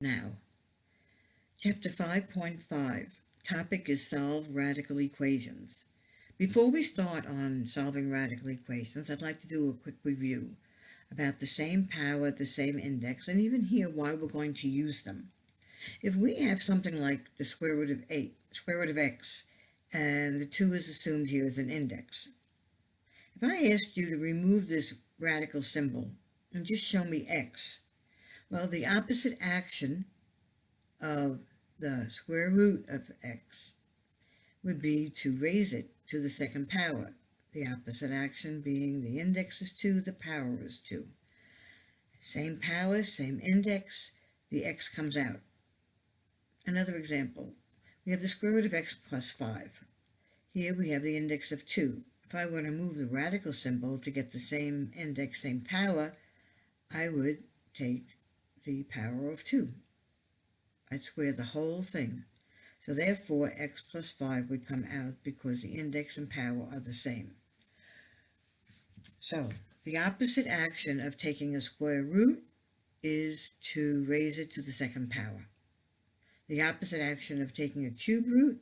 Now, Chapter 5.5, topic is solve radical equations. Before we start on solving radical equations, I'd like to do a quick review about the same power, the same index, and even here why we're going to use them. If we have something like the square root of x, and the 2 is assumed here as an index. If I asked you to remove this radical symbol and just show me x, well, the opposite action of the square root of x would be to raise it to the second power. The opposite action being the index is 2, the power is 2. Same power, same index, the x comes out. Another example, we have the square root of x plus 5. Here we have the index of 2. If I were to move the radical symbol to get the same index, same power, I would take the power of 2. I'd square the whole thing. So therefore, x plus 5 would come out because the index and power are the same. So the opposite action of taking a square root is to raise it to the second power. The opposite action of taking a cube root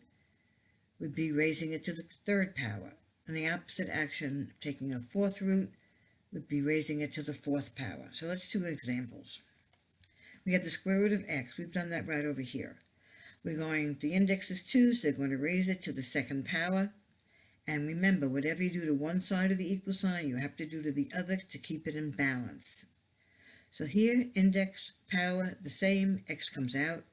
would be raising it to the third power. And the opposite action of taking a fourth root would be raising it to the fourth power. So let's do examples. We have the square root of x. We've done that right over here. The index is 2, so we're going to raise it to the second power. And remember, whatever you do to one side of the equal sign, you have to do to the other to keep it in balance. So here, index, power, the same, x comes out.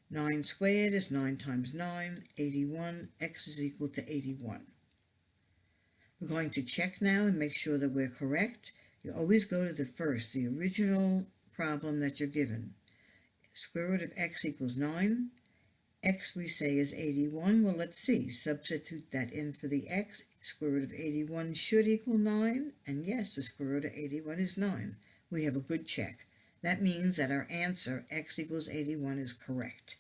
9 squared is 9 times 9, 81. X is equal to 81. We're going to check now and make sure that we're correct. You always go to the original problem that you're given. Square root of x equals 9. X we say is 81. Well, let's see. Substitute that in for the x. Square root of 81 should equal 9. And yes, the square root of 81 is 9. We have a good check. That means that our answer, x equals 81, is correct.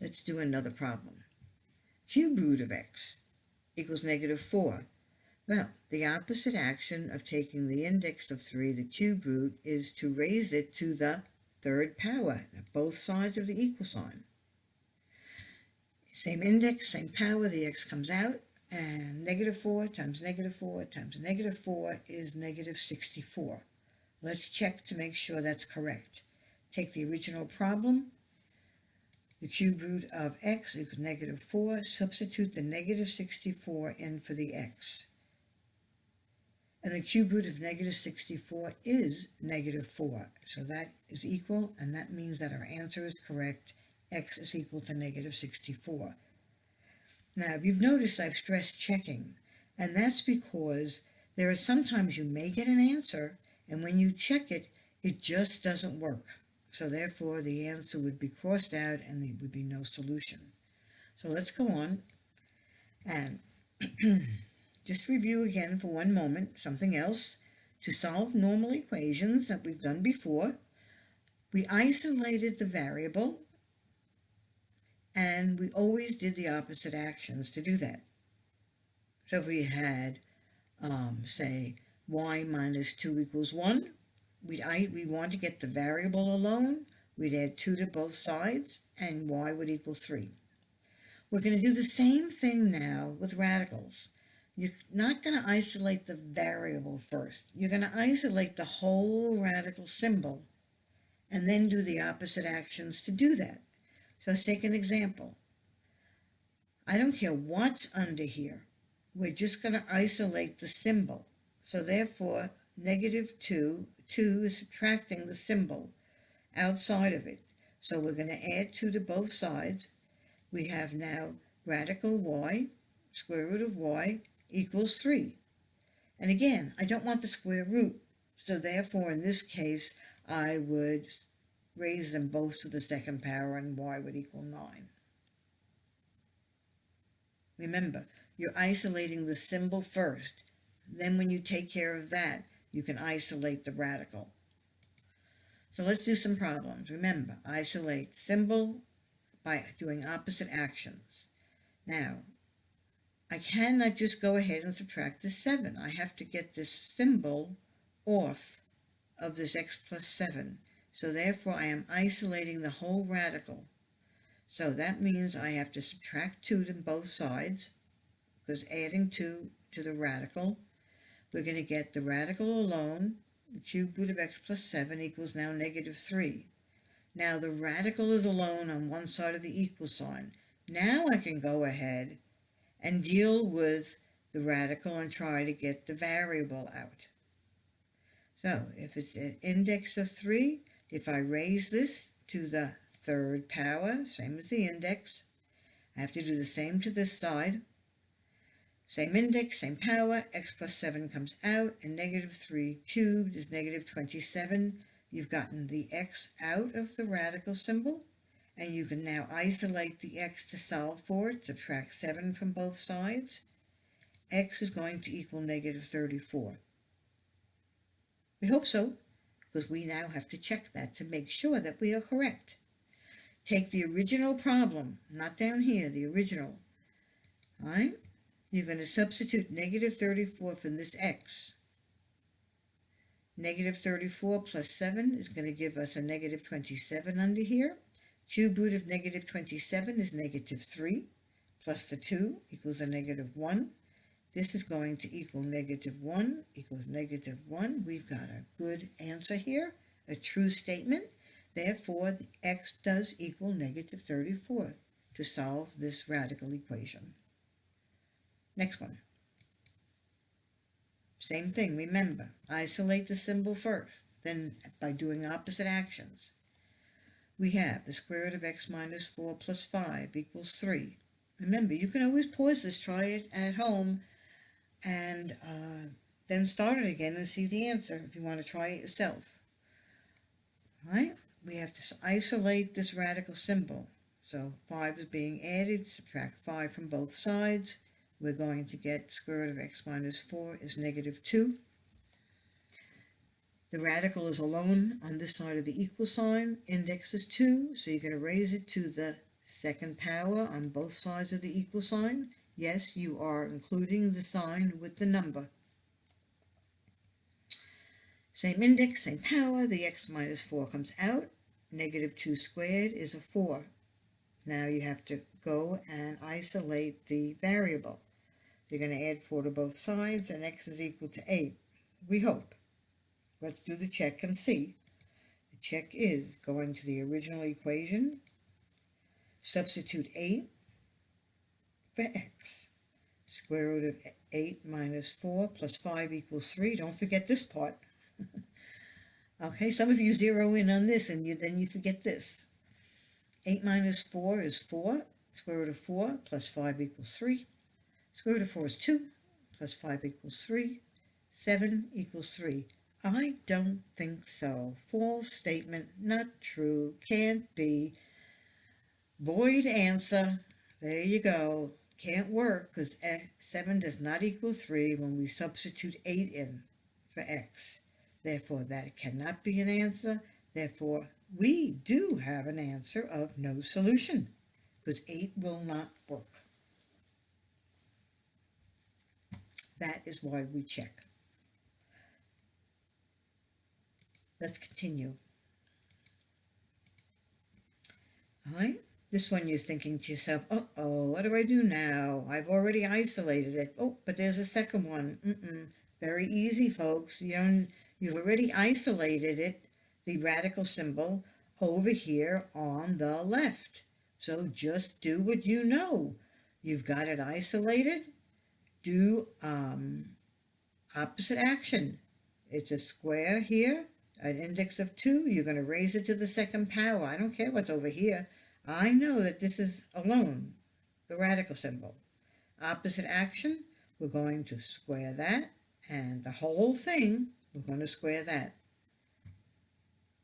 Let's do another problem. Cube root of x equals negative 4. Well, the opposite action of taking the index of 3, the cube root, is to raise it to the third power, both sides of the equal sign. Same index, same power, the x comes out, and negative 4 times negative 4 times negative 4 is negative 64. Let's check to make sure that's correct. Take the original problem. The cube root of x equals negative 4. Substitute the negative 64 in for the x. And the cube root of negative 64 is negative 4. So that is equal, and that means that our answer is correct. X is equal to negative 64. Now, if you've noticed, I've stressed checking. And that's because there are sometimes you may get an answer, and when you check it, it just doesn't work. So therefore, the answer would be crossed out and there would be no solution. So let's go on and just review again for one moment something else. To solve normal equations that we've done before, we isolated the variable and we always did the opposite actions to do that. So if we had, say, y minus 2 equals 1, we want to get the variable alone. We'd add 2 to both sides, and y would equal 3. We're going to do the same thing now with radicals. You're not going to isolate the variable first. You're going to isolate the whole radical symbol and then do the opposite actions to do that. So let's take an example. I don't care what's under here. We're just going to isolate the symbol. So therefore, negative 2 is subtracting the symbol outside of it. So we're going to add 2 to both sides. We have now radical y, square root of y, equals 3. And again, I don't want the square root. So therefore, in this case, I would raise them both to the second power and y would equal 9. Remember, you're isolating the symbol first. Then when you take care of that, you can isolate the radical. So let's do some problems. Remember, isolate symbol by doing opposite actions. Now, I cannot just go ahead and subtract the 7. I have to get this symbol off of this x plus 7. So therefore I am isolating the whole radical. So that means I have to subtract 2 to both sides, because adding 2 to the radical, we're going to get the radical alone. The cube root of x plus 7 equals now -3. Now the radical is alone on one side of the equal sign. Now I can go ahead and deal with the radical and try to get the variable out. So if it's an index of 3, if I raise this to the third power, same as the index, I have to do the same to this side. Same index, same power, x plus 7 comes out, and -3 cubed is -27. You've gotten the x out of the radical symbol, and you can now isolate the x to solve for it, subtract 7 from both sides. X is going to equal -34. We hope so, because we now have to check that to make sure that we are correct. Take the original problem, not down here, the original. All right? You're going to substitute -34 for this x. -34 plus 7 is going to give us a -27 under here. Cube root of -27 is -3, plus the 2 equals a -1. This is going to equal -1 equals -1. We've got a good answer here, a true statement. Therefore, the x does equal -34 to solve this radical equation. Next one. Same thing, remember, isolate the symbol first, then by doing opposite actions. We have the square root of x minus 4 plus 5 equals 3. Remember, you can always pause this, try it at home, and then start it again and see the answer if you want to try it yourself. All right? We have to isolate this radical symbol. So 5 is being added, subtract 5 from both sides. We're going to get square root of x minus 4 is -2. The radical is alone on this side of the equal sign. Index is 2, so you're going to raise it to the second power on both sides of the equal sign. Yes, you are including the sign with the number. Same index, same power. The x minus 4 comes out. -2 squared is a 4. Now you have to go and isolate the variable. You're going to add 4 to both sides, and x is equal to 8. We hope. Let's do the check and see. The check is going to the original equation, substitute 8 for x. Square root of 8 minus 4 plus 5 equals 3. Don't forget this part. Okay, some of you zero in on this, and then you forget this. 8 minus 4 is 4. Square root of 4 plus 5 equals 3. Square root of 4 is 2, plus 5 equals 3. 7 equals 3. I don't think so. False statement, not true, can't be. Void answer. There you go. Can't work, because 7 does not equal 3 when we substitute 8 in for x. Therefore, that cannot be an answer. Therefore, we do have an answer of no solution, because 8 will not work. That is why we check. Let's continue. All right, this one you're thinking to yourself, uh-oh, what do I do now? I've already isolated it. Oh, but there's a second one. Very easy, folks. You've already isolated it, the radical symbol, over here on the left. So just do what you know. You've got it isolated. Do opposite action. It's a square here, an index of 2. You're going to raise it to the second power. I don't care what's over here. I know that this is alone, the radical symbol. Opposite action, we're going to square that, and the whole thing, we're going to square that.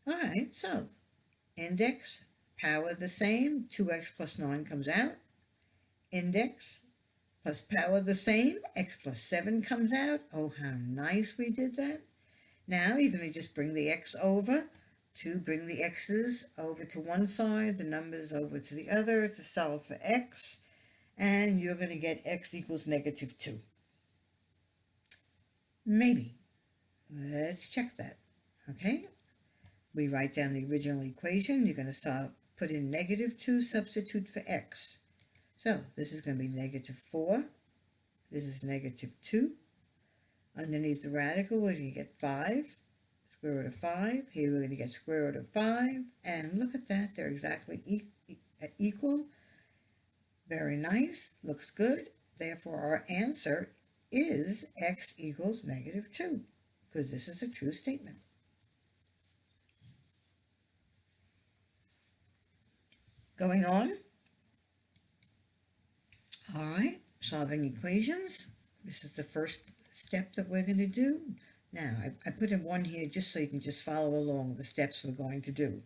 All right, so index, power the same, 2x plus 9 comes out. Index plus power the same, x plus 7 comes out. Oh, how nice we did that. Now you're going to just bring the x over to bring the x's over to one side, the numbers over to the other to solve for x, and you're going to get x equals -2. Maybe. Let's check that. Okay? We write down the original equation. You're going to put in -2, substitute for x. So this is going to be -4. This is -2. Underneath the radical, we're going to get 5. Square root of 5. Here we're going to get square root of 5. And look at that. They're exactly equal. Very nice. Looks good. Therefore, our answer is x equals -2, because this is a true statement. Going on. All right, solving equations. This is the first step that we're going to do. Now, I put in one here just so you can just follow along the steps we're going to do.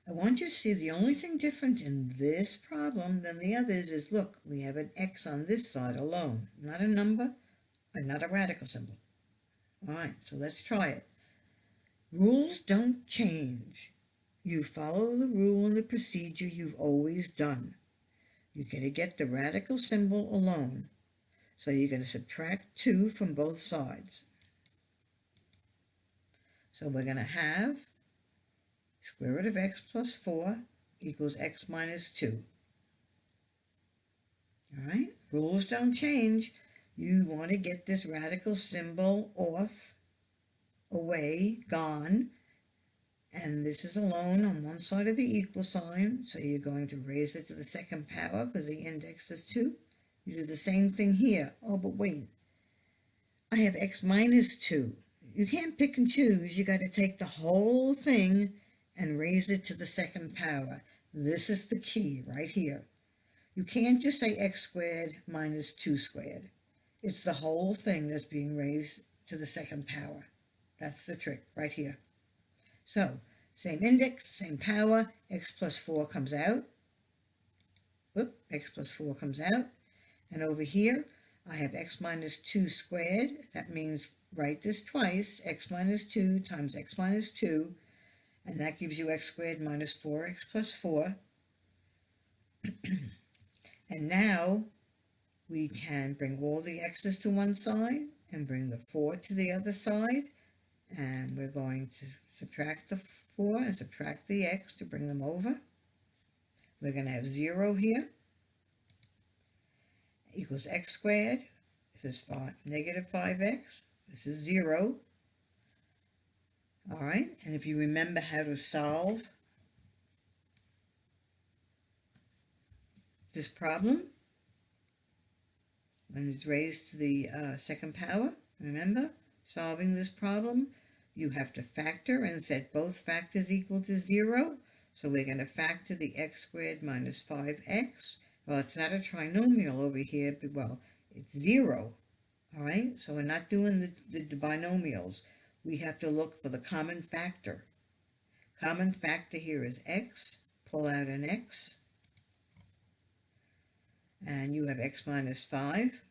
I want you to see the only thing different in this problem than the others is, look, we have an x on this side alone, not a number and not a radical symbol. All right, so let's try it. Rules don't change. You follow the rule and the procedure you've always done. You're going to get the radical symbol alone. So you're going to subtract 2 from both sides. So we're going to have square root of x plus 4 equals x minus 2. All right, rules don't change. You want to get this radical symbol off, away, gone. And this is alone on one side of the equal sign, so you're going to raise it to the second power because the index is 2. You do the same thing here. Oh, but wait. I have x minus 2. You can't pick and choose. You got to take the whole thing and raise it to the second power. This is the key right here. You can't just say x squared minus 2 squared. It's the whole thing that's being raised to the second power. That's the trick right here. So, same index, same power, x plus 4 comes out. Whoop, x plus 4 comes out. And over here, I have x minus 2 squared. That means write this twice, x minus 2 times x minus 2. And that gives you x squared minus 4x plus 4. And now we can bring all the x's to one side and bring the 4 to the other side. And we're going to subtract the 4 and subtract the x to bring them over. We're going to have 0 here equals x squared. This is negative 5x. This is 0. All right, and if you remember how to solve this problem, when it's raised to the second power, remember, solving this problem, you have to factor and set both factors equal to 0. So we're going to factor the x squared minus 5x. Well, it's not a trinomial over here, but, well, it's 0. All right, so we're not doing the binomials. We have to look for the common factor. Common factor here is x. Pull out an x. And you have x minus 5.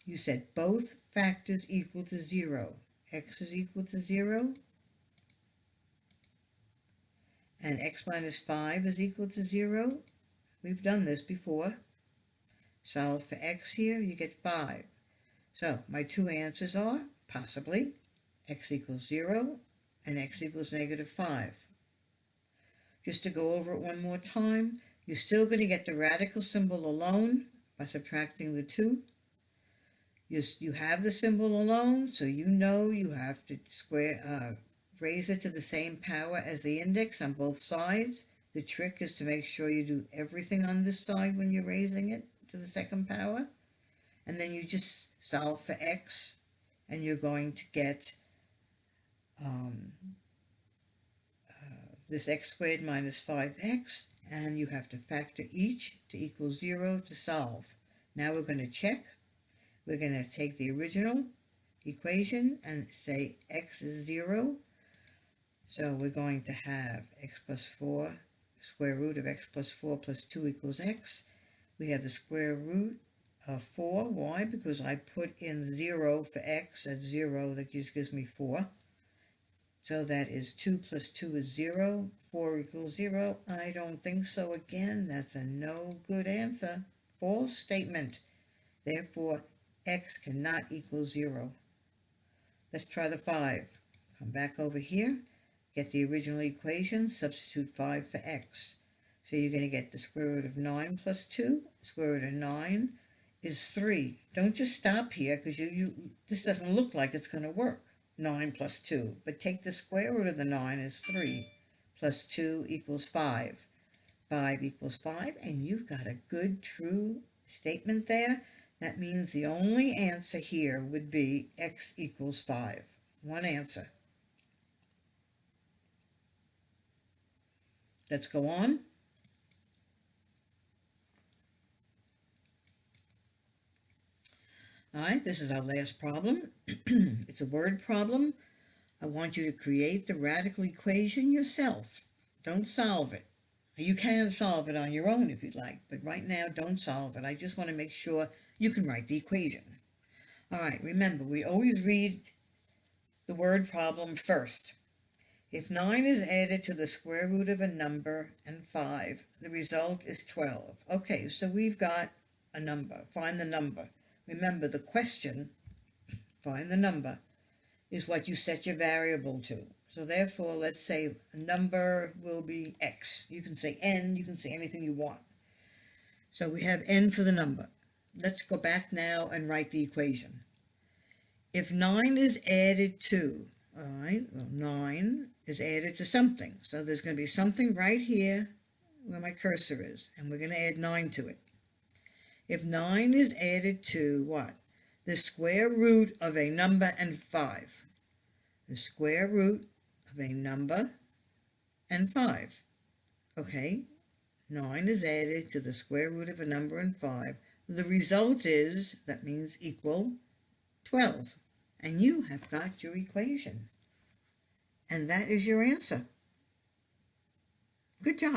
You set both factors equal to 0. X is equal to 0. And x minus 5 is equal to 0. We've done this before. Solve for x here, you get 5. So my two answers are, possibly, x equals 0 and x equals negative 5. Just to go over it one more time, you're still going to get the radical symbol alone by subtracting the 2. You have the symbol alone, so you know you have to raise it to the same power as the index on both sides. The trick is to make sure you do everything on this side when you're raising it to the second power. And then you just solve for x, and you're going to get this x squared minus 5x, and you have to factor each to equal 0 to solve. Now we're going to check. We're going to take the original equation and say x is 0. So we're going to have x plus 4, square root of x plus 4 plus 2 equals x. We have the square root of 4. Why? Because I put in 0 for x at 0. That just gives me 4. So that is 2 plus 2 is 0. 4 equals 0. I don't think so again. That's a no good answer. False statement. Therefore, x cannot equal 0. Let's try the 5. Come back over here, get the original equation, substitute 5 for x. So you're going to get the square root of 9 plus 2. Square root of 9 is 3. Don't just stop here, because this doesn't look like it's going to work. 9 plus 2. But take the square root of the 9 is 3. Plus 2 equals 5. 5 equals 5, and you've got a good, true statement there. That means the only answer here would be x equals 5. One answer. Let's go on. All right, this is our last problem. It's a word problem. I want you to create the radical equation yourself. Don't solve it. You can solve it on your own if you'd like, but right now don't solve it. I just want to make sure you can write the equation. All right, remember, we always read the word problem first. If 9 is added to the square root of a number and 5, the result is 12. Okay, so we've got a number. Find the number. Remember, the question, find the number, is what you set your variable to. So therefore, let's say a number will be x. You can say n, you can say anything you want. So we have n for the number. Let's go back now and write the equation. If 9 is added to, all right, well, 9 is added to something. So there's going to be something right here where my cursor is, and we're going to add 9 to it. If 9 is added to what? The square root of a number and 5. The square root of a number and 5. Okay, 9 is added to the square root of a number and 5. The result is, that means equal 12. And you have got your equation. And that is your answer. Good job.